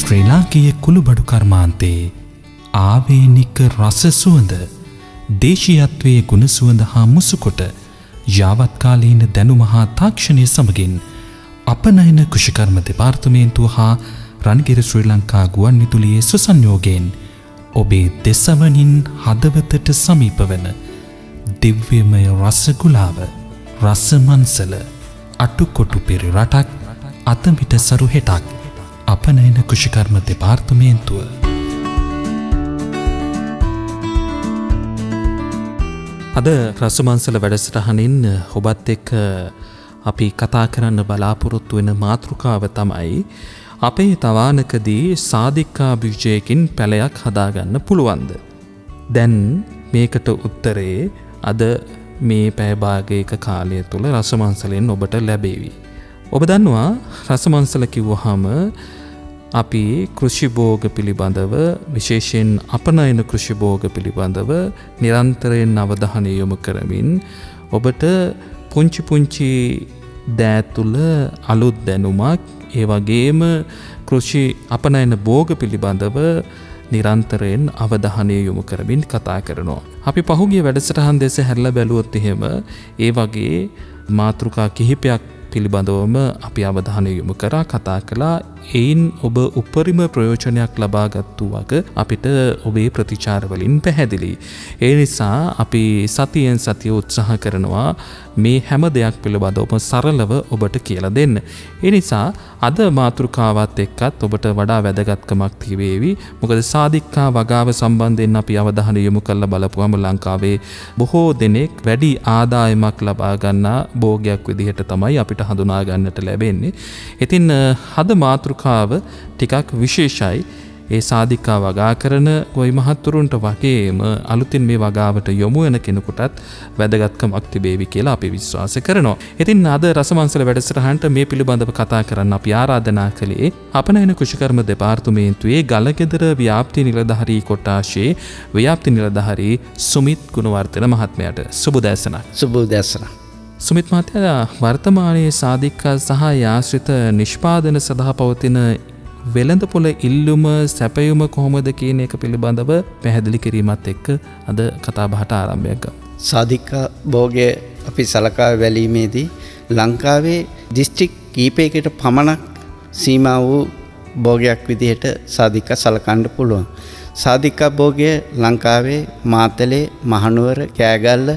ශ්‍රී ලාංකීය කුළුබඩු කර්මාන්තයේ ආවේනික රස සුවඳ දේශීයත්වයේ ගුණ සුවඳ හා මුසුකොට යාවත්කාලීන දැනුම හා තාක්ෂණය සමගින් අපනයන කෘෂිකර්ම දෙපාර්තමේන්තුව හා රණගිර ශ්‍රී ලංකා ගුවන් විදුලියේ සුසංයෝගයෙන් ඔබේ දෙසවනින් හදවතට සමීප වන දිව්‍යමය රසගුලාව රසමන්සල අටුකොටු පෙරි රටක් අතමිට සරු හෙටක් අපනයන කෘෂිකර්ම දෙපාර්තමේන්තුව. අද රසමන්සල වැඩසටහනින් ඔබත් එක්ක අපි කතා කරන්න බලාපොරොත්තු වෙන මාතෘකාව තමයි අපේ තවානකදී සාධිකා බීජයකින් පැලයක් හදාගන්න පුළුවන්ද? දැන් මේකට උත්තරේ අද මේ පැය භාගයක කාලය තුළ රසමන්සලෙන් ඔබට ලැබේවි. ඔබ දන්නවා රසමන්සල කිව්වහම අපි කෘෂි භෝග පිළිබඳව විශේෂයෙන් අපනයන කෘෂි භෝග පිළිබඳව නිරන්තරයෙන් අවධානය යොමු කරමින් ඔබට පුංචි දෑ තුළ අලුත් දැනුමක් ඒ වගේම කෘෂි අපනයන භෝග පිළිබඳව නිරන්තරයෙන් අවධානය යොමු කරමින් කතා කරනවා. අපි පහුගිය වැඩසටහන් දෙස හැරලා බැලුවොත් එහෙම ඒ වගේ මාතෘකා කිහිපයක් පිළිබඳවම අපි අවධානය යොමු කරා කතා කළා. එයින් ඔබ උපරිම ප්‍රයෝජනයක් ලබාගත්තු වග අපිට ඔබේ ප්‍රතිචාර වලින් පැහැදිලි. ඒ නිසා අපි සතියෙන් සතිය උත්සාහ කරනවා මේ හැම දෙයක් පිළිබඳව සරලව ඔබට කියලා දෙන්න. ඒ නිසා අද මාතෘකාවත් එක්කත් ඔබට වඩා වැදගත්කමක් තිබේවි. මොකද සාධිකා වගාව සම්බන්ධයෙන් අපි අවධානය යොමු කරලා බලපුවම ලංකාවේ බොහෝ දෙනෙක් වැඩි ආදායමක් ලබා ගන්නා භෝගයක් විදිහට තමයි අපිට හඳුනා ගන්නට ලැබෙන්නේ. ඉතින් අද මාතෘකාව ටිකක් විශේෂයි. ඒ සාධිකා වගා කරන ගොවි මහත්තුරුන්ට වගේම අලුතින් මේ වගාවට යොමු වෙන කෙනෙකුටත් වැදගත්කමක් තිබේවි කියලා අපි විශ්වාස කරනවා. ඉතින් අද රසමන්සල වැඩසටහනට මේ පිළිබඳව කතා කරන්න අපි ආරාධනා කළේ අපනයන කෘෂිකර්ම දෙපාර්තමේන්තුවේ ගලගෙදර ව්‍යාප්ති නිලධාරී කොට්ටාශයේ ව්‍යාප්ති නිලධාරී සුමිත් ගුණවර්ධන මහත්මයාට. සුබ උදෑසනක්. සුබ උදෑසනක්. සුමිත් මහත්තයා, වර්තමානයේ සාධිකා සහ ආශ්‍රිත නිෂ්පාදන සඳහා පවතින වෙළඳපොළ ඉල්ලුම සැපයුම කොහොමද කියන එක පිළිබඳව පැහැදිලි කිරීමත් එක්ක අද කතා බහට ආරම්භයක් ගමු. සාධිකා භෝගය අපි සලකා බැලීමේදී ලංකාවේ දිස්ත්‍රික් කීපයකට පමණක් සීමා වූ භෝගයක් විදිහට සාධිකා සලකන්න පුළුවන්. සාධිකා භෝගය ලංකාවේ මාතලේ, මහනුවර, කෑගල්ල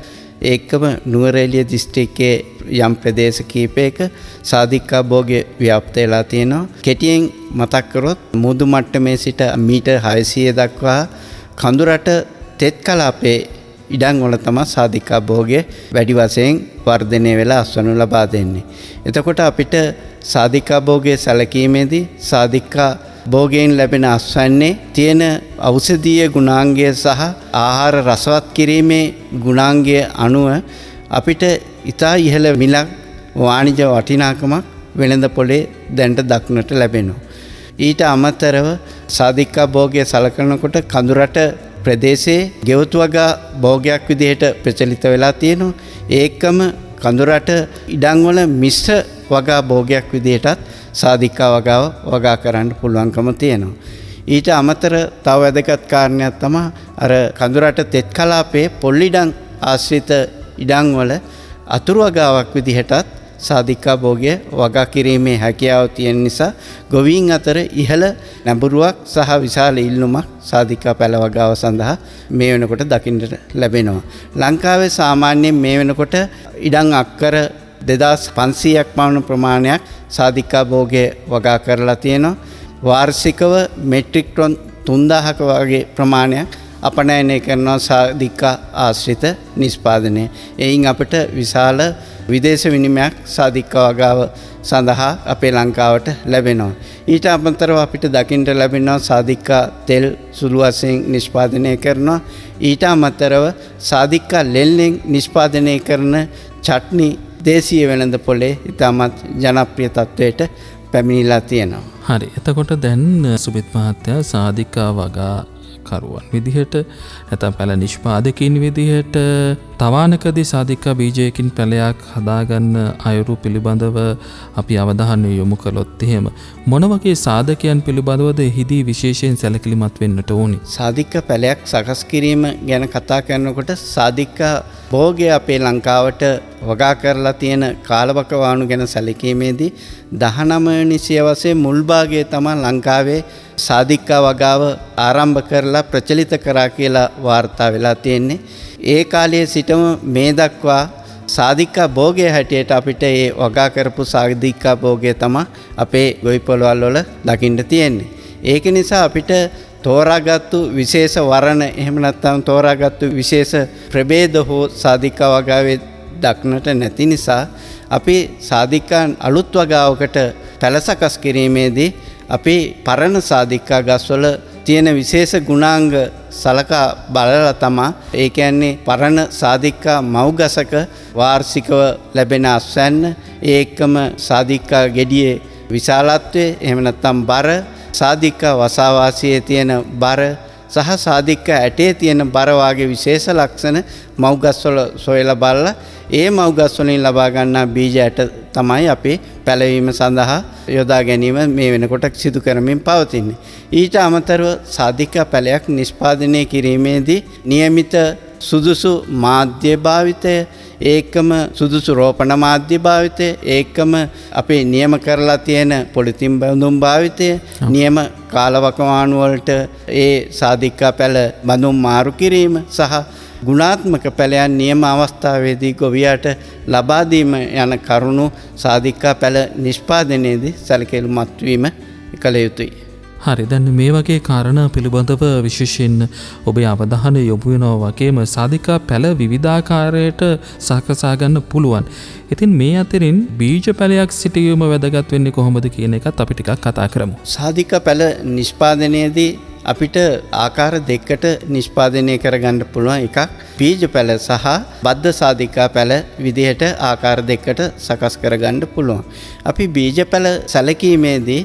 ඒකම නුවරඑළිය දිස්ත්‍රික්කයේ යම් ප්‍රදේශ කීපයක සාධිකා භෝගය ව්‍යාප්ත වෙලා තියෙනවා. කෙටියෙන් මතක් කරොත් මුහුදු මට්ටමේ සිට මීටර් 600 දක්වා කඳුරට තෙත් කලාපයේ ඉඩම් වල තමයි සාධිකා භෝගය වැඩි වශයෙන් වර්ධනය වෙලා අස්වනු ලබා දෙන්නේ. එතකොට අපිට සාධිකා භෝගය සැලකීමේදී සාධිකා භෝගයෙන් ලැබෙන අස්වැන්නේ තියෙන ඖෂධීය ගුණාංගය සහ ආහාර රසවත් කිරීමේ ගුණාංගය අනුව අපිට ඉතා ඉහළ මිලක් වාණිජ වටිනාකමක් වෙළඳ පොලේ දැනට දක්නට ලැබෙනවා. ඊට අමතරව සාධිකා භෝගය සලකනකොට කඳුරට ප්‍රදේශයේ ගෙවතු වගා භෝගයක් විදිහට ප්‍රචලිත වෙලා තියෙනවා. ඒකම කඳුරට ඉඩම් වල මිශ්‍ර වගා භෝගයක් විදිහටත් සාධිකා වගාව වගා කරන්න පුළුවන්කම තියෙනවා. ඊට අමතර තව වැදගත් කාරණයක් තමයි අර කඳුරට තෙත් කලාපයේ පොල්ලිඩම් ආශ්‍රිත ඉඩම් වල අතුරු වගාවක් විදිහටත් සාධිකා භෝගය වගා කිරීමේ හැකියාව තියෙන නිසා ගොවීන් අතර ඉහළ නැඹුරුවක් සහ විශාල ඉල්ලුමක් සාධිකා පැල වගාව සඳහා මේ වෙනකොට දකින්නට ලැබෙනවා. ලංකාවේ සාමාන්‍යයෙන් මේ වෙනකොට ඉඩම් අක්කර 2500ක් පමණ ප්‍රමාණයක් සාධිකා භෝගය වගා කරලා තියෙනවා. වාර්ෂිකව මෙට්‍රික් ටොන් 3000ක වගේ ප්‍රමාණයක් අපනයනය කරනවා සාධිකා ආශ්‍රිත නිෂ්පාදනය. එයින් අපිට විශාල විදේශ විනිමයක් සාධිකා වගාව සඳහා අපේ ලංකාවට ලැබෙනවා. ඊට අමතරව අපිට දකින්නට ලැබෙනවා සාධිකා තෙල් සුළු වශයෙන් නිෂ්පාදනය කරනවා. ඊට අමතරව සාධිකා ලෙල්ලෙන් නිෂ්පාදනය කරන චට්නි දේශීය වෙළඳ පොලේ ඉතාමත් ජනප්‍රිය තත්වයට පැමිණිලා තියෙනවා. හරි. එතකොට දැන් සුමිත් මහත්තයා සාධිකා වගා කරුවන් විදිහට නැත්නම් පැල නිෂ්පාදකයින් විදිහට තවානකදී සාධිකා බීජයකින් පැලයක් හදාගන්න අයුරු පිළිබඳව අපි අවධානය යොමු කළොත් එහෙම මොන වගේ සාධකයන් පිළිබඳවද එහිදී විශේෂයෙන් සැලකිලිමත් වෙන්නට ඕනි? සාධිකා පැලයක් සකස් කිරීම ගැන කතා කරනකොට සාධිකා භෝගය අපේ ලංකාවට වගා කරලා තියෙන කාලවකවානු ගැන සැලකීමේදී 19 වෙනි සියවසේ මුල් භාගයේ තමයි ලංකාවේ සාධිකා වගාව ආරම්භ කරලා ප්‍රචලිත කරා කියලා වාර්තා වෙලා තියෙන්නේ. ඒ කාලයේ සිටම මේ දක්වා සාධිකා භෝගය හැටියට අපිට ඒ වගා කරපු සාධිකා භෝගය තමයි අපේ ගොවිපළවල් වල දකින්න තියෙන්නේ. ඒක නිසා අපිට තෝරාගත්තු විශේෂ වර්ණ එහෙම නැත්නම් තෝරාගත්තු විශේෂ ප්‍රභේද හෝ සාධිකා වගාවේ දක්නට නැති නිසා අපි සාධිකා අලුත් වගාවකට පැල සකස් කිරීමේදී අපි පරණ සාධිකා ගස්වල තියෙන විශේෂ ගුණාංග සලකා බලලා තමයි ඒ කියන්නේ පරණ සාධිකා මව් ගසක වාර්ෂිකව ලැබෙන අස්වැන්න ඒ එක්කම සාධිකා ගෙඩියේ විශාලත්වය එහෙම නැත්නම් බර සාධිකා වසාවාසියේ තියෙන බර සහ සාධිකා ඇටේ තියෙන බර වාගේ විශේෂ ලක්ෂණ මව් ගස්වල සොයලා බලලා ඒ මව් ගස් වලින් ලබා ගන්නා බීජ ඇට තමයි අපි පැලවීම සඳහා යොදා ගැනීම මේ වෙනකොට සිදු කරමින් පවතින්නේ. ඊට අමතරව සාධිකා පැලයක් නිෂ්පාදනය කිරීමේදී નિયમિત සුදුසු මාධ්‍ය භාවිතය ඒකම සුදුසු රෝපණ මාධ්‍ය භාවිතය ඒකම අපේ නියම කරලා තියෙන පොලිතින් බඳුම් භාවිතය නියම කාලවකවානු වලට ඒ සාධිකා පැල බඳුම් මාරු කිරීම සහ ගුණාත්මක පැලයන් නියම අවස්ථාවේදී ගොවියාට ලබා දීම යන කරුණු සාධිකා පැල නිෂ්පාදනයේදී සැලකිලිමත් වීම කළ යුතුයි. හරි, දැන් මේ වගේ කාරණා පිළිබඳව විශේෂයෙන් ඔබේ අවධානය යොමු වෙනවා වගේම සාධිකා පැල විවිධාකාරයට සකසා ගන්න පුළුවන්. ඉතින් මේ අතරින් බීජ පැලයක් සිටීම වැදගත් වෙන්නේ කොහොමද කියන එකත් අපි ටිකක් කතා කරමු. සාධිකා පැල නිෂ්පාදනයේදී අපිට ආකාර දෙකකට නිෂ්පාදනය කරගන්න පුළුවන්. එකක් බීජ පැල සහ බද්ධ සාධිකා පැල විදිහට ආකාර දෙකකට සකස් කරගන්න පුළුවන්. අපි බීජ පැල සැලකීමේදී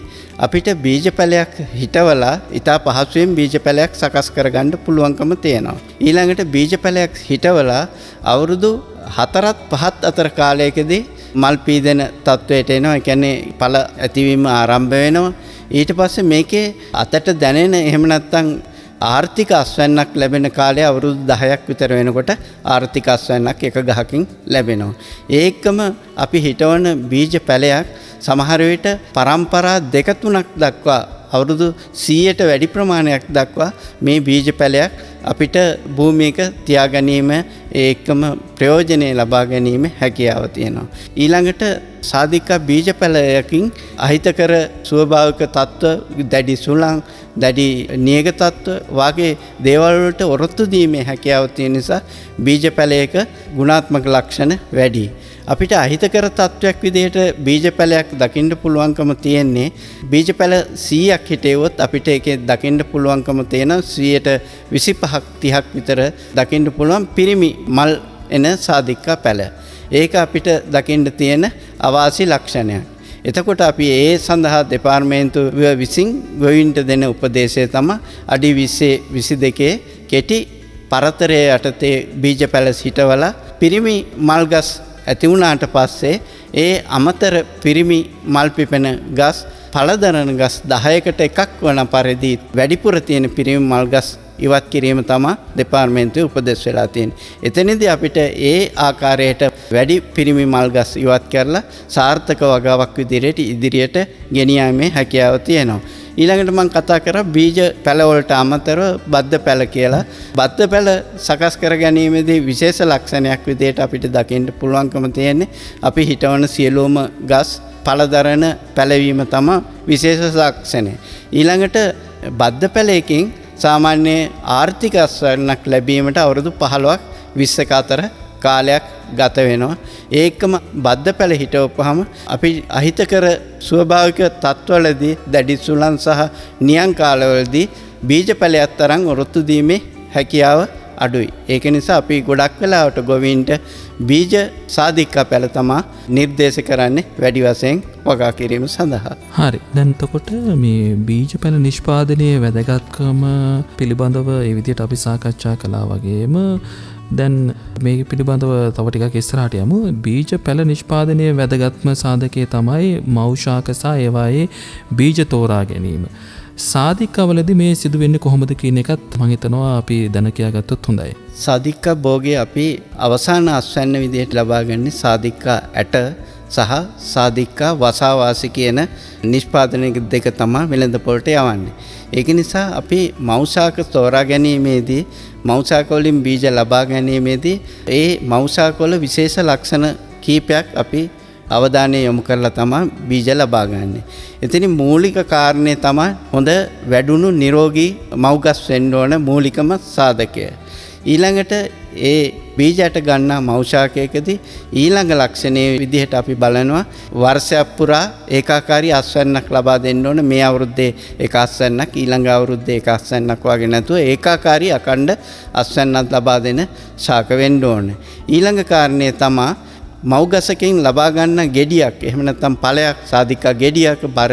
අපිට බීජ පැලයක් හිටවලා ඉතා පහසුවෙන් බීජ පැලයක් සකස් කරගන්න පුළුවන්කම තියෙනවා. ඊළඟට බීජ පැලයක් හිටවලා අවුරුදු 4-5 අතර කාලයකදී මල් පීදෙන තත්වයට එනවා. ඒ කියන්නේ ඵල ඇතිවීම ආරම්භ වෙනවා. ඊට පස්සේ මේකේ අතට දැනෙන එහෙම නැත්නම් ආර්ථික අස්වැන්නක් ලැබෙන කාලය අවුරුදු 10ක් විතර වෙනකොට ආර්ථික අස්වැන්නක් එක ගහකින් ලැබෙනවා. ඒකම අපි හිටවන බීජ පැලයක් සමහර විට පරම්පරා 2-3ක් දක්වා අවුරුදු 100ට වැඩි ප්‍රමාණයක් දක්වා මේ බීජ පැලයක් අපිට භූමියක තියාගැනීම ඒකම ප්‍රයෝජනෙ ලබා ගැනීම හැකියාව තියෙනවා. ඊළඟට සාධිකා බීජ පැලයකින් අහිතකර ස්වභාවික තත්ත්ව දැඩි සුළං දැඩි නියග තත්ත්ව වාගේ දේවල් වලට ඔරොත්තු දීමේ හැකියාව තියෙන නිසා බීජ පැලයක ගුණාත්මක ලක්ෂණ වැඩි. අපිට අහිතකර තත්වයක් විදිහට බීජ පැලයක් දකින්න පුළුවන්කම තියෙන්නේ බීජ පැල 100ක් හිටෙවොත් අපිට ඒකේ දකින්න පුළුවන්කම තියෙන 125ක් 30ක් විතර දකින්න පුළුවන් පිරිමි මල් එන සාධිකා පැල. ඒක අපිට දකින්න තියෙන අවාසි ලක්ෂණයක්. එතකොට අපි ඒ සඳහා දෙපාර්තමේන්තුව විසින් ගොවින්ට දෙන උපදේශය තමයි අඩි 20 22 කෙටි පරතරය යටතේ බීජ පැල සිටවලා පිරිමි මල්ගස් ඇති වුණාට පස්සේ ඒ අමතර පිරිමි මල් පිපෙන ගස් පළදරන ගස් 10කට එකක් වන පරිදි වැඩිපුර තියෙන පිරිමි මල් ගස් ඉවත් කිරීම තමයි දෙපාර්තමේන්තුවේ උපදෙස් වෙලා තියෙන්නේ. එතනදී අපිට ඒ ආකාරයට වැඩි පිරිමි මල් ගස් ඉවත් කරලා සාර්ථක වගාවක් විදිහට ඉදිරියට ගෙනියීමේ හැකියාව තියෙනවා. ඊළඟට මම කතා කරා බීජ පැල වලට අමතරව බද්ධ පැල කියලා. බද්ධ පැල සකස් කර ගැනීමේදී විශේෂ ලක්ෂණයක් විදිහට අපිට දකින්න පුළුවන්කම තියෙන්නේ අපි හිටවන සියලුම ගස් පළදරන පැලවීම තමයි විශේෂ ලක්ෂණය. ඊළඟට බද්ධ පැලයකින් සාමාන්‍ය ආර්ථික අස්වැන්නක් ලැබීමට අවුරුදු 15ක් 20ක අතර කාලයක් ගත වෙනවා. ඒකම බද්ධ පැල හිටවපුවාම අපි අහිතකර ස්වභාවික තත්වවලදී දැඩි සුළං සහ නියං කාලවලදී බීජ පැලයක් තරම් ඔරොත්තු දීමේ හැකියාව අඩුයි. ඒක නිසා අපි ගොඩක් වෙලාවට ගොවීන්ට බීජ සාධිකා පැල තමයි නිර්දේශ කරන්නේ වැඩි වශයෙන් වගා කිරීම සඳහා. හරි. දැන් එතකොට මේ බීජ පැල නිෂ්පාදනයේ වැදගත්කම පිළිබඳව ඒ විදිහට අපි සාකච්ඡා කළා වගේම දැන් මේ පිළිබඳව තව ටිකක් ඉස්සරහට යමු. බීජ පැල නිෂ්පාදනයේ වැදගත්ම සාධකය තමයි මෞෂාක සහ ඒවායේ බීජ තෝරා ගැනීම. සාධිකවලදී මේ සිදුවෙන්නේ කොහොමද කියන එකත් මම හිතනවා අපි දැන කියාගත්තොත් හොඳයි. සාධිකා භෝගේ අපි අවසාන අස්වැන්න විදිහට ලබාගන්නේ සාධිකා ඇට සහ සාධිකා වසාවාසි කියන නිෂ්පාදන දෙක තමයි වෙළඳ පොළට යවන්නේ. ඒක නිසා අපි මෞෂාක තෝරා ගැනීමේදී මෞෂාක වලින් බීජ ලබා ගැනීමේදී ඒ මෞෂාක වල විශේෂ ලක්ෂණ කීපයක් අපි අවධානය යොමු කරලා තමයි බීජ ලබා ගන්න. එතන මූලික කාරණේ තමයි හොඳ වැඩුණු නිරෝගී මව්ගස් වෙන්න ඕන මූලිකම සාධකය. ඊළඟට ඒ බීජයට ගන්නා මෞෂාකයකදී ඊළඟ ලක්ෂණයේ විදිහට අපි බලනවා වර්ෂයක් පුරා ඒකාකාරී අස්වැන්නක් ලබා දෙන්න ඕන. මේ අවුරුද්දේ එක අස්වැන්නක් ඊළඟ අවුරුද්දේ එක අස්වැන්නක් වගේ නැතුව ඒකාකාරී අඛණ්ඩ අස්වැන්නක් ලබා දෙන ශාක වෙන්න ඕන. ඊළඟ කාරණේ තමයි මව්ගසකින් ලබා ගන්න ගෙඩියක් එහෙම නැත්නම් ඵලයක් සාධිකා ගෙඩියක බර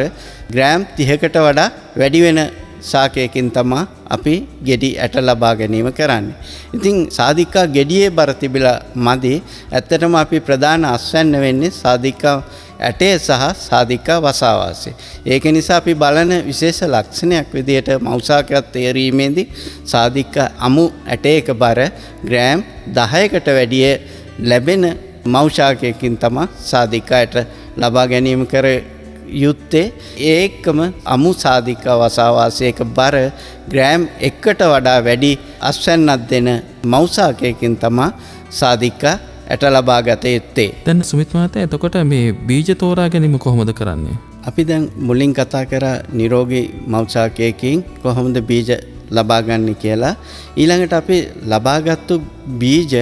ග්‍රෑම් 30කට වඩා වැඩි වෙන ශාකයකින් තමයි අපි ගෙඩි ඇට ලබා ගැනීම කරන්නේ. ඉතින් සාධිකා ගෙඩියේ බර තිබිලා මදි. ඇත්තටම අපි ප්‍රධාන අස්වැන්න වෙන්නේ සාධිකා ඇටේ සහ සාධිකා වසාවාසි. ඒක නිසා අපි බලන විශේෂ ලක්ෂණයක් විදිහට මෞෂාකයක් තේරීමේදී සාධිකා අමු ඇටයක බර ග්‍රෑම් 10කට වැඩිය ලැබෙන මෞෂාකයකින් තමයි සාධිකායට ලබා ගැනීම කර යුත්තේ. ඒකම අමු සාධිකා වසාවාසයක බර ග්‍රෑම් 1කට වඩා වැඩි අස්වැන්නක් දෙන මෞෂාකයකින් තමයි සාධිකා ඇට ලබා ගත යුත්තේ. දැන් සුමිත් මහත්තයා එතකොට මේ බීජ තෝරා ගැනීම කොහොමද කරන්නේ? අපි දැන් මුලින් කතා කරා නිරෝගී මෞෂාකයකින් කොහොමද බීජ ලබා ගන්න කියලා. ඊළඟට අපි ලබාගත්තු බීජ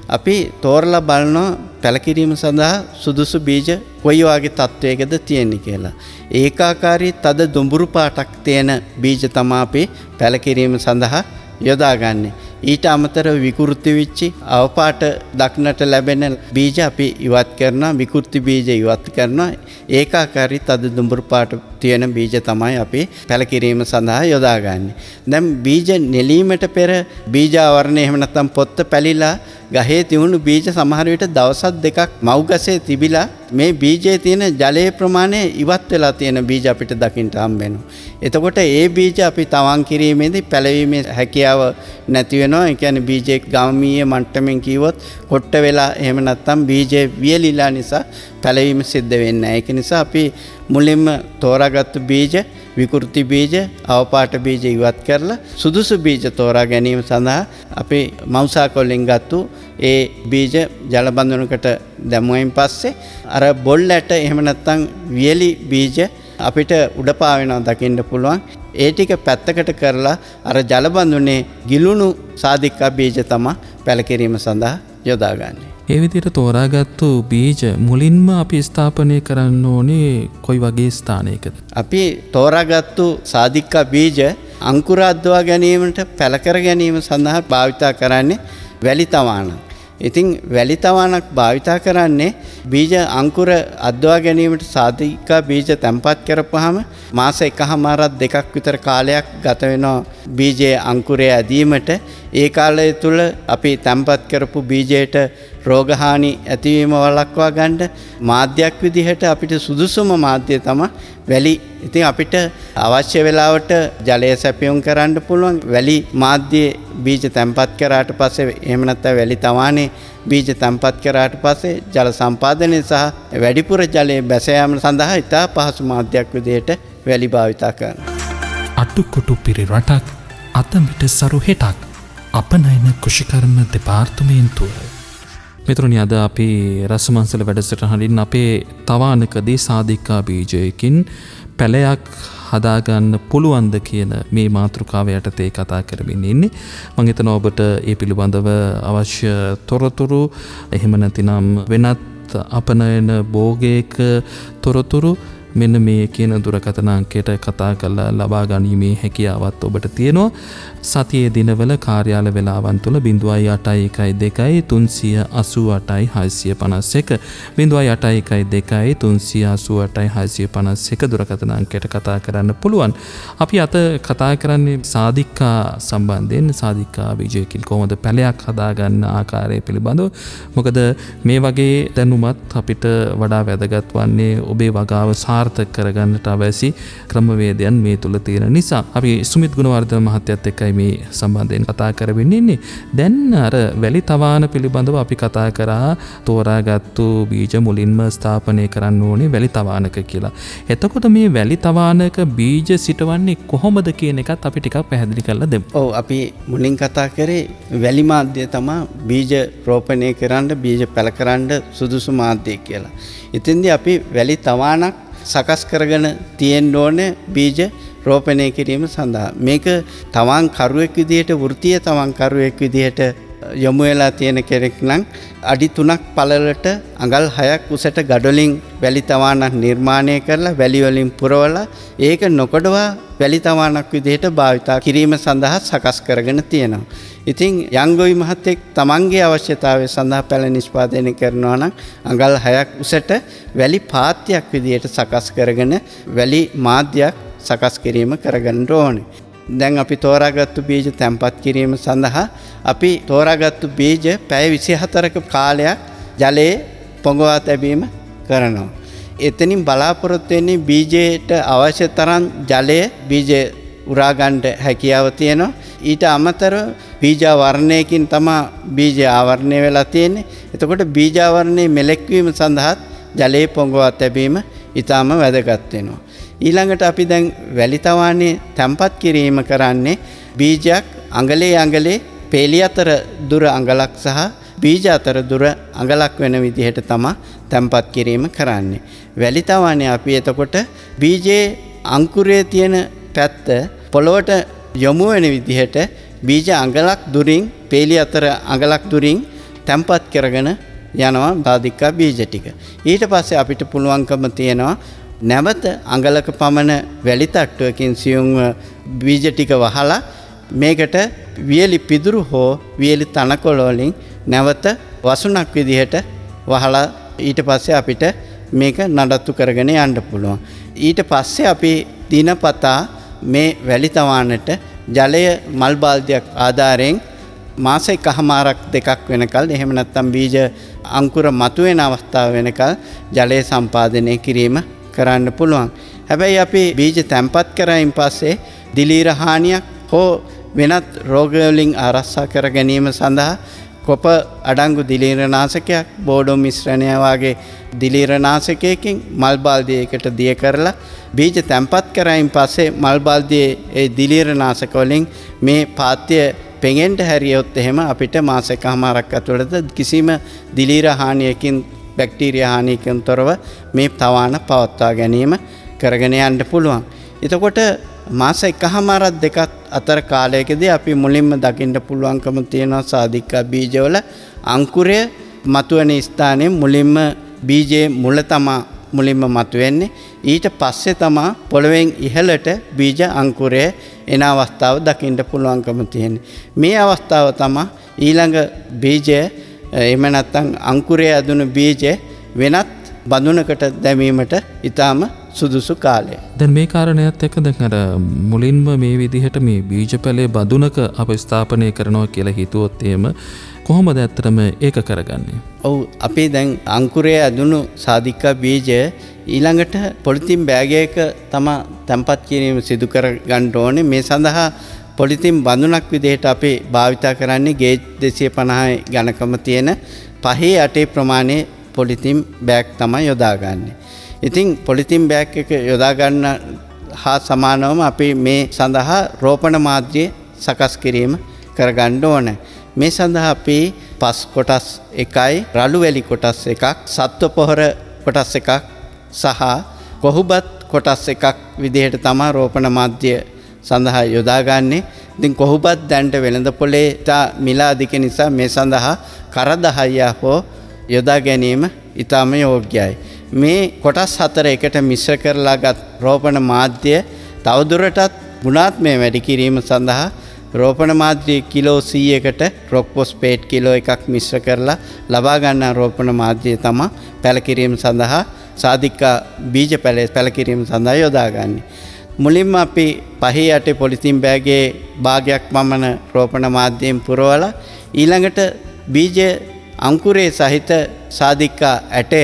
අපි තෝරලා බලනවා පැලකිරීම සඳහා සුදුසු බීජ කොයි වගේ තත්වයකද තියෙන්නේ කියලා. ඒකාකාරී තද දුඹුරු පාටක් තියෙන බීජ තමයි අපි පැලකිරීම සඳහා යොදාගන්නේ. ඊට අමතරව විකෘති වෙච්චි අවපාට දක්නට ලැබෙන බීජ අපි ඉවත් කරනවා. විකෘති බීජ ඉවත් කරනවා. ඒකාකාරී තද දුඹුරු පාට තියෙන බීජ තමයි අපි පැලකිරීම සඳහා යොදාගන්නේ. දැන් බීජ නෙලීමට පෙර බීජ ආවරණය එහෙම නැත්නම් පොත්ත පැලිලා ගහේ තියුණු බීජ සමහර විට දවසක් දෙකක් මව්ගසේ තිබිලා මේ බීජයේ තියෙන ජලයේ ප්‍රමාණය ඉවත් වෙලා තියෙන බීජ අපිට දකින්න හම්බ වෙනවා. එතකොට ඒ බීජ අපි තවන් කිරීමේදී පැලවීමේ හැකියාව නැති වෙනවා. ඒ කියන්නේ බීජයේ ගාමීය මට්ටමින් කිව්වොත් කොට්ට වෙලා එහෙම නැත්නම් බීජේ වියලිලා නිසා පැලවීම සිද්ධ වෙන්නේ නැහැ. ඒක නිසා අපි මුලින්ම තෝරාගත්තු බීජ විකෘති බීජ අවපාට බීජ ඉවත් කරලා සුදුසු බීජ තෝරා ගැනීම සඳහා අපි මෞෂාක වලින් ගත්තු ඒ බීජ ජල බඳුනකට දැමුවයින් පස්සේ අර බොල් ඇට එහෙම නැත්නම් වියලි බීජ අපිට උඩ පාවෙනවා දකින්න පුළුවන්. ඒ ටික පැත්තකට කරලා අර ජල බඳුනේ ගිලුණු සාධිකා බීජ තමයි පැලකිරීම සඳහා යොදාගන්නේ. ඒ විදිහට තෝරාගත්තු බීජ මුලින්ම අපි ස්ථාපනය කරන්න ඕනේ කොයි වගේ ස්ථානයකද? අපි තෝරාගත්තු සාධිකා බීජ අංකුර අද්දවා ගැනීමට පැල කර ගැනීම සඳහා භාවිතා කරන්නේ වැලි තවාණක්. ඉතින් වැලි තවාණක් භාවිතා කරන්නේ බීජ අංකුර අද්දවා ගැනීමට සාධිකා බීජ තැම්පත් කරපුවාම මාස 1.5 දෙකක් විතර කාලයක් ගත වෙනවා බීජයේ අංකුරය ඇදීමට. ඒ කාලය තුල අපි තැම්පත් කරපු බීජයට රෝගහානි ඇතිවීම වළක්වා ගන්න මාධ්‍යයක් විදිහට අපිට සුදුසුම මාධ්‍ය තමයි වැලි. ඉතින් අපිට අවශ්‍ය වෙලාවට ජලය සැපයුම් කරන්න පුළුවන්. වැලි මාධ්‍යයේ බීජ තැම්පත් කරාට පස්සේ එහෙම නැත්නම් වැලි තවානේ බීජ තැම්පත් කරාට පස්සේ ජල සම්පාදනය සහ වැඩිපුර ජලයේ බැස යාම සඳහා ඉතා පහසු මාධ්‍යයක් විදිහට වැලි භාවිතා කරනවා. අටුකොටු පිරි රටක් අතමිට සරු හෙටක් අපනයන කෘෂිකර්ම දෙපාර්තමේන්තුව. මිත්‍රනි, අද අපි රසමංසල වැඩසටහනින් අපේ තවානකදී සාධිකා බීජයකින් පැලයක් හදාගන්න පුළුවන්ද කියන මේ මාතෘකාව යටතේ කතා කරමින් ඉන්නේ. මම හිතනවා ඔබට ඒ පිළිබඳව අවශ්‍ය තොරතුරු එහෙම නැතිනම් වෙනත් අපනයන භෝගයක තොරතුරු මෙන්න මේ කියන දුරකථන අංකයට කතා කරලා ලබා ගැනීමේ හැකියාවත් ඔබට තියෙනවා. සතියේ දිනවල කාර්යාල වේලාවන් තුල 0812 388 651 0812 388 651 දුරකථන අංකයට කතා කරන්න පුළුවන්. අපි අත කතා කරන්නේ සාදික්කා සම්බන්ධයෙන්. සාදික්කා බීජයකින් කොහොමද පැලයක් හදාගන්න ආකාරය පිළිබඳව. මොකද මේ වගේ දැනුමත් අපිට වඩා වැදගත් වන්නේ ඔබේ වගාව සාර්ථක කරගන්නට අවශ්‍ය ක්‍රමවේදයන් මේ තුල තියෙන නිසා. අපි සුමිත් ගුණවර්ධන මහත්තයත් එක්කයි මේ සම්බන්ධයෙන් කතා කරමින් ඉන්නේ. දැන් අර වැලි තවාන පිළිබඳව අපි කතා කරා තෝරාගත්තු බීජ මුලින්ම ස්ථාපනය කරන්න ඕනේ වැලි තවානක කියලා. එතකොට මේ වැලි තවානක බීජ සිටවන්නේ කොහොමද කියන එකත් අපි ටිකක් පැහැදිලි කරලා දෙමු. ඔව් අපි මුලින් කතා කරේ වැලි මාධ්‍ය තමයි බීජ රෝපණය කරන්න බීජ පැල කරන්න සුදුසු මාධ්‍ය කියලා. ඉතින්දී අපි වැලි තවානක් සකස් කරගෙන තියෙන්න ඕනේ බීජ රෝපණය කිරීම සඳහා. මේක තවන් කරුවෙක් විදිහට වෘත්තීය තවන් කරුවෙක් විදිහට යොමු වෙලා තියෙන කෙනෙක් නම් අඩි 3ක් පළලට අඟල් 6ක් උසට ගඩොලින් වැලි තවානක් නිර්මාණය කරලා වැලි වලින් පුරවලා ඒක නොකඩවා වැලි තවානක් විදිහට භාවිතා කිරීම සඳහා සකස් කරගෙන තියෙනවා. ඉතින් යංගොවි මහත්තයෙක් තමන්ගේ අවශ්‍යතාවය සඳහා පැල නිෂ්පාදනය කරනවා නම් අඟල් 6ක් උසට වැලි පාත්‍යයක් විදිහට සකස් කරගෙන වැලි මාධ්‍යයක් සකස් කිරීම කරගන්න ඕනේ. දැන් අපි තෝරාගත්තු බීජ තැන්පත් කිරීම සඳහා අපි තෝරාගත්තු බීජ පැය 24ක කාලයක් ජලයේ පොඟවා තැබීම කරනවා. එතනින් බලාපොරොත්තු වෙන්නේ බීජයට අවශ්‍ය තරම් ජලය බීජ උරා ගන්න හැකියාව තියෙනවා. ඊට අමතරව බීජාවරණයකින් තමයි බීජ ආවරණය වෙලා තියෙන්නේ. එතකොට බීජාවරණයේ මෙලෙක්වීම සඳහා ජලයේ පොඟවා තැබීම ඊටම වැදගත් වෙනවා. ඊළඟට අපි දැන් වැලි තවානේ තැම්පත් කිරීම කරන්නේ බීජයක් අඟලේ පේලිය අතර දුර අඟලක් සහ බීජ අතර දුර අඟලක් වෙන විදිහට තමයි තැම්පත් කිරීම කරන්නේ. වැලි තවානේ අපි එතකොට බීජයේ අංකුරයේ තියෙන පැත්ත පොළොවට යොමු වෙන විදිහට බීජ අඟලක් දුරින් පේලිය අතර අඟලක් දුරින් තැම්පත් කරගෙන යනවා සාදික්කා බීජ ටික. ඊට පස්සේ අපිට පුළුවන්කම තියෙනවා නැවත අඟලක පමණ වැලි තට්ටුවකින් සියුම් බීජ ටික වහලා මේකට වියලි පිදුරු හෝ වියලි තනකොළ වලින් නැවත වසුණක් විදිහට වහලා ඊට පස්සේ අපිට මේක නඩත්තු කරගෙන යන්න පුළුවන්. ඊට පස්සේ අපි දිනපතා මේ වැලි තවානට ජලය මල් බාල්දියක් ආධාරයෙන් මාස 1කමාරක් දෙකක් වෙනකල් එහෙම නැත්නම් බීජ අංකුර මතුවෙන අවස්ථාව වෙනකල් ජලය සම්පාදනය කිරීම කරන්න පුළුවන්. හැබැයි අපි බීජ තැන්පත් කරයින් පස්සේ දිලීර හානියක් හෝ වෙනත් රෝග වලින් ආරක්ෂා කර ගැනීම සඳහා කොප අඩංගු දිලීරනාශකයක් බෝඩෝ මිශ්‍රණය වගේ දිලීරනාශකයකින් මල් බාල්දියකට දිය කරලා බීජ තැන්පත් කරයින් පස්සේ මල් බාල්දියේ ඒ දිලීරනාශක වලින් මේ පාත්‍ය පෙඟෙන්ට හැරියොත් එහෙම අපිට මාස 1කමාරක් ඇතුළත කිසිම දිලීර හානියකින් බැක්ටීරියා හානියකින් තොරව මේ තවාන පවත්වා ගැනීම කරගෙන යන්න පුළුවන්. එතකොට මාස 1කමාරක් දෙකක් අතර කාලයකදී අපි මුලින්ම දකින්න පුළුවන්කම තියෙනවා සාදික්කා බීජවල අංකුරය මතුවෙන ස්ථානයේ මුලින්ම බීජයේ මුල තමා මුලින්ම මතුවෙන්නේ. ඊට පස්සේ තමා පොළවෙන් ඉහළට බීජ අංකුරය එන අවස්ථාව දකින්න පුළුවන්කම තියෙන්නේ. මේ අවස්ථාව තමා ඊළඟ බීජය එහෙම නැත්නම් අංකුරය ඇදුණු බීජ වෙනත් බඳුනකට දැමීමට ඊටාම සුදුසු කාලය. දැන් මේ කාරණයත් එක්ක දැන් අර මුලින්ම මේ විදිහට මේ බීජපැලේ බඳුනක අප ස්ථාපනය කරනවා කියලා හිතුවොත් එහෙම කොහොමද ඇත්තටම ඒක කරගන්නේ? ඔව් අපි දැන් අංකුරය ඇදුණු සාදික්කා බීජ ඊළඟට පොලිතින් බෑගයක තම තැම්පත් කිරීම සිදු කර ගන්න ඕනේ. මේ සඳහා පොලිතින් බඳුනක් විදිහට අපි භාවිතා කරන්නේ ගේජ් 250 ඝනකම තියෙන 5/8 ප්‍රමාණයේ පොලිතින් බෑග් තමයි යොදාගන්නේ. ඉතින් පොලිතින් බෑග් එක යොදා ගන්න හා සමානවම අපි මේ සඳහා රෝපණ මාධ්‍ය සකස් කිරීම කරගන්න ඕනේ. මේ සඳහා අපි පස් කොටස් එකයි රළු වැලි කොටස් එකක් සත්ව පොහොර කොටස් එකක් සහ කොහුබත් කොටස් එකක් විදිහට තමයි රෝපණ මාධ්‍ය සඳහා යොදාගන්නේ. ඉතින් කොහුබත් දැන්ට වෙළඳ පොලේ මිල අධික නිසා මේ සඳහා කර 10 හෝ යොදා ගැනීම ඉතාම යෝග්‍යයි. මේ කොටස් හතර එකට මිශ්‍ර කරලා ගත් රෝපණ මාධ්‍ය තවදුරටත් ගුණාත්මය වැඩි කිරීම සඳහා රෝපණ මාධ්‍ය කිලෝ 100කට රොක් ෆොස්ෆේට් කිලෝ එකක් මිශ්‍ර කරලා ලබා ගන්නා රෝපණ මාධ්‍ය තමයි පැල කිරීම සඳහා සාධිකා බීජ පැල කිරීම සඳහා යොදාගන්නේ. මුලින්ම අපි 5-8 පොලිතින් බෑගේ භාගයක් පමණ රෝපණ මාධ්‍යයෙන් පුරවලා ඊළඟට බීජ අංකුරේ සහිත සාධිකා ඇටය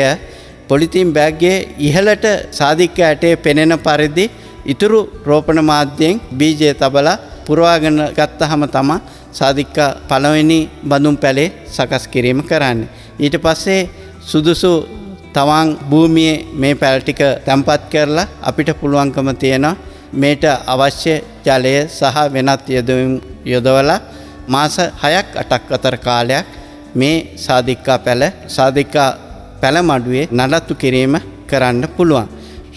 පොලිතින් බෑගයේ ඉහළට සාධිකා ඇටේ පෙනෙන පරිදි ඉතුරු රෝපණ මාධ්‍යයෙන් බීජය තබලා පුරවාගෙන ගත්තහම තමයි සාධිකා පළවෙනි බඳුන් පැලේ සකස් කිරීම කරන්නේ. ඊට පස්සේ සුදුසු තවන් භූමියේ මේ පැල ටික තැම්පත් කරලා අපිට පුළුවන්කම තියෙනවා මේට අවශ්‍ය ජලය සහ වෙනත් යොදවලා මාස 6ක් 8ක් අතර කාලයක් මේ සාධිකා පැල මඩුවේ නඩත්තු කිරීම කරන්න පුළුවන්.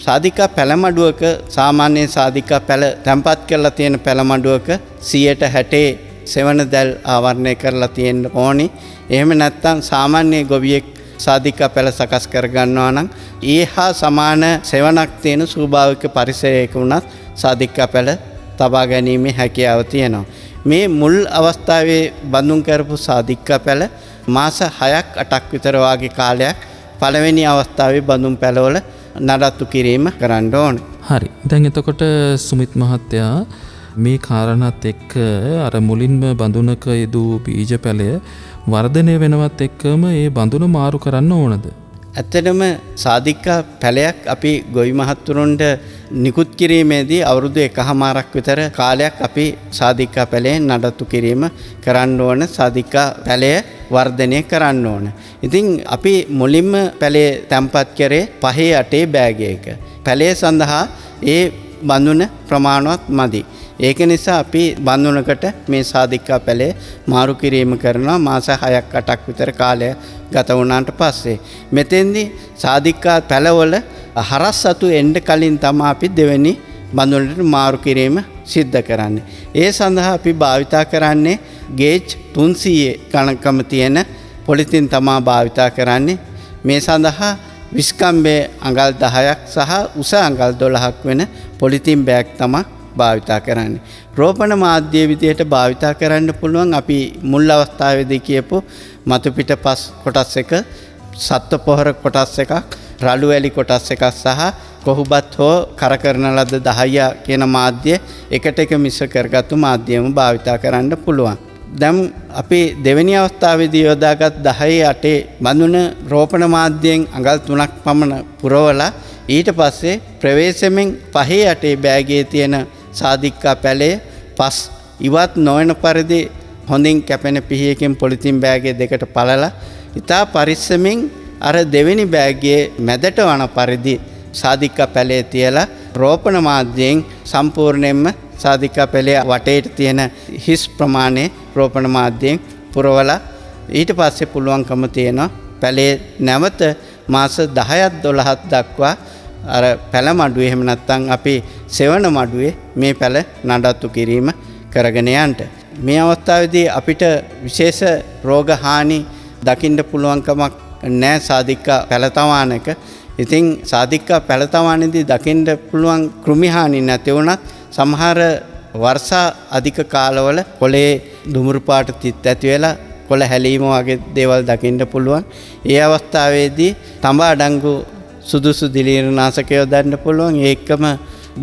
සාධිකා පැල මඩුවක සාමාන්‍ය සාධිකා පැල තැම්පත් කරලා තියෙන පැල මඩුවක 60 සෙවණ දැල් ආවරණය කරලා තියෙන්න ඕනි. එහෙම නැත්නම් සාමාන්‍ය ගොවියෙක් සාධිකා පැල සකස් කර ගන්නවා නම් ඊහා සමාන සෙවණක් තියෙන ස්වභාවික පරිසරයක වුණත් සාධිකා පැල තබා ගැනීමේ හැකියාව තියෙනවා. මේ මුල් අවස්ථාවේ බඳුන් කරපු සාධිකා පැල මාස 6ක් 8ක් විතර වාගේ කාලයක් පළවෙනි අවස්ථාවේ බඳුන් පැලවල නඩත්තු කිරීම කරන්න ඕනේ. හරි. දැන් එතකොට සුමිත් මහත්තයා මේ කාරණාත් එක්ක අර මුලින්ම බඳුනක යෙදූ බීජ පැලය වර්ධනය වෙනවත් එක්කම ඒ බඳුන මාරු කරන්න ඕනද? ඇත්තටම සාධිකා පැලයක් අපි ගොවි මහත්තුරුන්ට නිකුත් කිරීමේදී අවුරුදු 1කමාරක් විතර කාලයක් අපි සාධිකා පැලේ නඩත්තු කිරීම කරන්න ඕන. සාධිකා පැලය වර්ධනය කරන්න ඕන. ඉතින් අපි මුලින්ම පැලේ තැම්පත් කරේ 5-8 බෑගයක. පැලේ සඳහා ඒ බඳුන ප්‍රමාණවත් මදි. ඒක නිසා අපි බඳුනකට මේ සාධිකා පැලේ මාරු කිරීම කරනවා මාස 6ක් 8ක් විතර කාලය ගත වුණාට පස්සේ. මෙතෙන්දී සාධිකා පැලවල හරස් සතු එන්න කලින් තමයි අපි දෙවෙනි බඳුනට මාරු කිරීම සිද්ධ කරන්නේ. ඒ සඳහා අපි භාවිතා කරන්නේ ගේජ් 300 ගණකම තියෙන පොලිතින් තමයි භාවිතා කරන්නේ. මේ සඳහා විස්කම්බේ අඟල් 10ක් සහ උස අඟල් 12ක් වෙන පොලිතින් බෑග් තමයි භාවිතා කරන්නේ. රෝපණ මාධ්‍ය විදියට භාවිතා කරන්න පුළුවන් අපි මුල් අවස්ථාවේදී කියපු මතු පිටපස් කොටස් එක, සත්ව පොහොර කොටස් එකක්, රළු වැලි කොටස් එකක් සහ කොහුබත් හෝ කරකරන ලද 10 කියන මාධ්‍ය එකට එක මිශ්‍ර කරගත්තු මාධ්‍යම භාවිතා කරන්න පුළුවන්. දැන් අපි දෙවෙනි අවස්ථාවේදී යොදාගත් 10-8 බඳුන රෝපණ මාධ්‍යයෙන් අඟල් 3ක් පමණ පුරවලා ඊට පස්සේ ප්‍රවේශමෙන් 5-8 බෑගයේ තියෙන සාධිකා පැලේ පස් ඉවත් නොවන පරිදි හොඳින් කැපෙන පිහියකින් පොලිතින් බෑගයේ දෙකට පළලා ඉතා පරිස්සමින් අර දෙවෙනි බෑගයේ මැදට වන පරිදි සාධිකා පැලේ තියලා රෝපණ මාධ්‍යයෙන් සම්පූර්ණයෙන්ම සාධිකා පැලේ වටේට තියෙන හිස් ප්‍රමාණය රෝපණ මාධ්‍යයෙන් පුරවලා ඊට පස්සේ පුළුවන්කම තියෙනවා පැලේ නැවත මාස 10ක් 12ක් දක්වා අර පැල මඩුවේ එහෙම නැත්නම් අපි සෙවණ මඩුවේ මේ පැල නඩත්තු කිරීම කරගෙන යන්න. මේ අවස්ථාවේදී අපිට විශේෂ රෝග හානි දකින්න පුළුවන්කමක් නැහැ සාධිකා පැලතවානක. ඉතින් සාධිකා පැලතවානේදී දකින්න පුළුවන් කෘමි හානි නැති වුණත් සමහර වර්ෂා අධික කාලවල කොළේ දුමුරු පාට තිත් ඇති වෙලා කොළ හැලීම වගේ දේවල් දකින්න පුළුවන්. ඒ අවස්ථාවේදී තඹ අඩංගු සුදුසු දිලීරනාශක යොදන්න පුළුවන්. ඒකම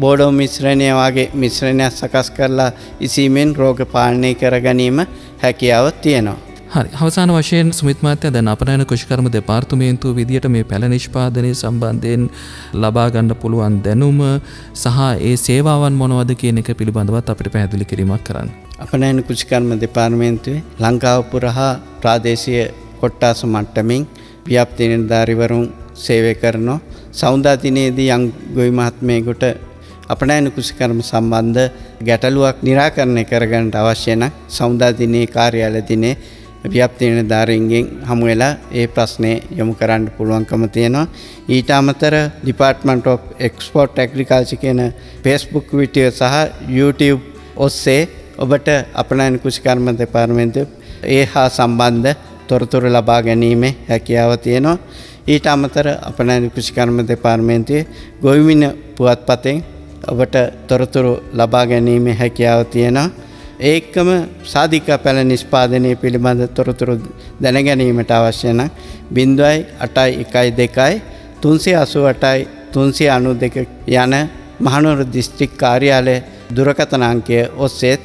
බෝඩෝ මිශ්‍රණය වගේ මිශ්‍රණයක් සකස් කරලා ඉසීමෙන් රෝග පාලනය කර ගැනීම හැකියාව තියෙනවා. හරි. අවසාන වශයෙන් සුමිත් මහත්තයා දැන් අපනයන කෘෂිකර්ම දෙපාර්තමේන්තුව විදියට මේ පැල නිෂ්පාදනය සම්බන්ධයෙන් ලබා ගන්න පුළුවන් දැනුම සහ ඒ සේවාවන් මොනවද කියන එක පිළිබඳවත් අපිට පැහැදිලි කිරීමක් කරන්න. අපනයන කෘෂිකර්ම දෙපාර්තමේන්තුවේ ලංකාව පුරා ප්‍රාදේශීය කොට්ටාස මට්ටමින් ව්‍යාප්ති නිලධාරීවරුන් සේවය කරනවා. සෞන්දර්ය දිනේදී යම් ගොවි මහත්මයෙකුට අපනයන කෘෂිකර්ම සම්බන්ධ ගැටලුවක් निराකරණය කරගන්න අවශ්‍ය නම් සෞන්දර්ය දිනේ කාර්යාලය දිනේ ව්‍යාප්ති නිලධාරීන්ගෙන් හමු වෙලා ඒ ප්‍රශ්නේ යොමු කරන්න පුළුවන්කම තියෙනවා. ඊට අමතර Department of Export Agriculture කියන Facebook වීඩියෝ සහ YouTube ඔස්සේ ඔබට අපනයන කෘෂිකර්ම දෙපාර්තමේන්තුව ඒ හා සම්බන්ධ තොරතුරු ලබා ගැනීමේ හැකියාව තියෙනවා. ඊට අමතර අපනයන කෘෂිකර්ම දෙපාර්තමේන්තුවේ ගොවිමින පුවත්පතෙන් ඔබට තොරතුරු ලබා ගැනීමේ හැකියාව තියෙනවා. ඒකම සාධිකා පැළ නිෂ්පාදනය පිළිබඳ තොරතුරු දැන ගැනීමට අවශ්‍ය නම් 0812 388 392 යන මහනුවර දිස්ත්‍රික් කාර්යාලය දුරකථන අංකය ඔස්සේත්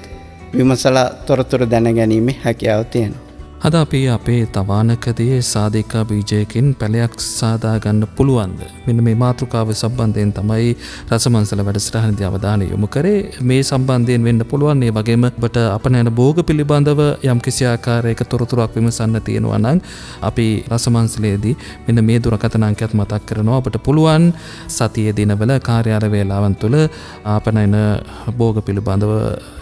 විමසලා තොරතුරු දැන ගැනීමේ හැකියාව තියෙනවා. අද අපි අපේ තවානකදී සාධිකා බීජයකින් පැලයක් සාදා ගන්න පුළුවන්ද? මෙන්න මේ මාතෘකාව සම්බන්ධයෙන් තමයි රසමංසල වැඩසටහනදී අවධානය යොමු කරේ. මේ සම්බන්ධයෙන් වෙන්න පුළුවන්. ඒ වගේම ඔබට අපනයන භෝග පිළිබඳව යම් කිසි ආකාරයක තොරතුරක් විමසන්න තියෙනවා නම් අපි රසමංසලයේදී මෙන්න මේ දුරකථන අංකයත් මතක් කරනවා. ඔබට පුළුවන් සතියේ දිනවල කාර්යාල වේලාවන් තුළ අපනයන භෝග පිළිබඳව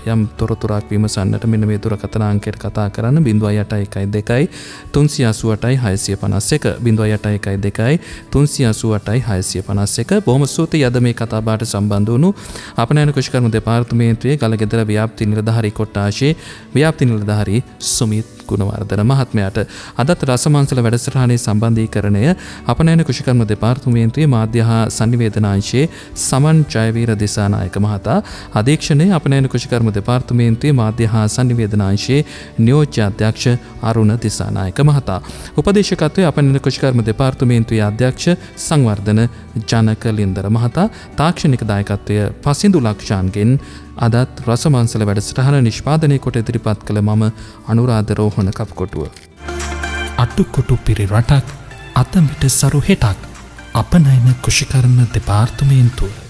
යම් තොරතුරක් විමසන්නට මෙන්න මේ දුරකථන අංකයට කතා කරන්න 0812 388 651 0812 388 651. බොහොම ස්තුතියි අද මේ කතාබහට සම්බන්ධ වුණු අපනයන කෘෂිකර්ම දෙපාර්තමේන්තුවේ ගලගෙදර ව්‍යාප්ති නිලධාරී කොට්ටාශයේ ව්‍යාප්ති නිලධාරී සුමිත් ගුණවර්ධන මහත්මයාට. අදත් රසමංසල වැඩසටහනේ සම්බන්ධීකරණය අපනයන කෘෂිකර්ම දෙපාර්තමේන්තුවේ මාධ්‍ය හා සංනිවේදනාංශයේ සමන් ජයවීර දිසානායක මහතා, අධීක්ෂණය අපනයන කෘෂිකර්ම දෙපාර්තමේන්තුවේ මාධ්‍ය හා සංනිවේදනාංශයේ නියෝජ්‍ය අධ්‍යක්ෂ අරුණ දිසානායක මහතා. උපදේශකත්වයේ අපනයන කෘෂිකර්ම දෙපාර්තමේන්තුවේ අධ්‍යක්ෂ සංවර්ධන ජනක ලින්දර මහතා. තාක්ෂණික දායකත්වය පසින්දු ලක්ෂාන්ගෙන් අදත් රසමංසල වැඩසටහන නිෂ්පාදනය කොට ඉදිරිපත් කළ මම අනුරාධ රෝහණ කප්කොටුව. අට්ටුකොටු පිරි රටක් අතමිට සරු හෙටක් අපනයන කෘෂිකර්ම දෙපාර්තමේන්තුව.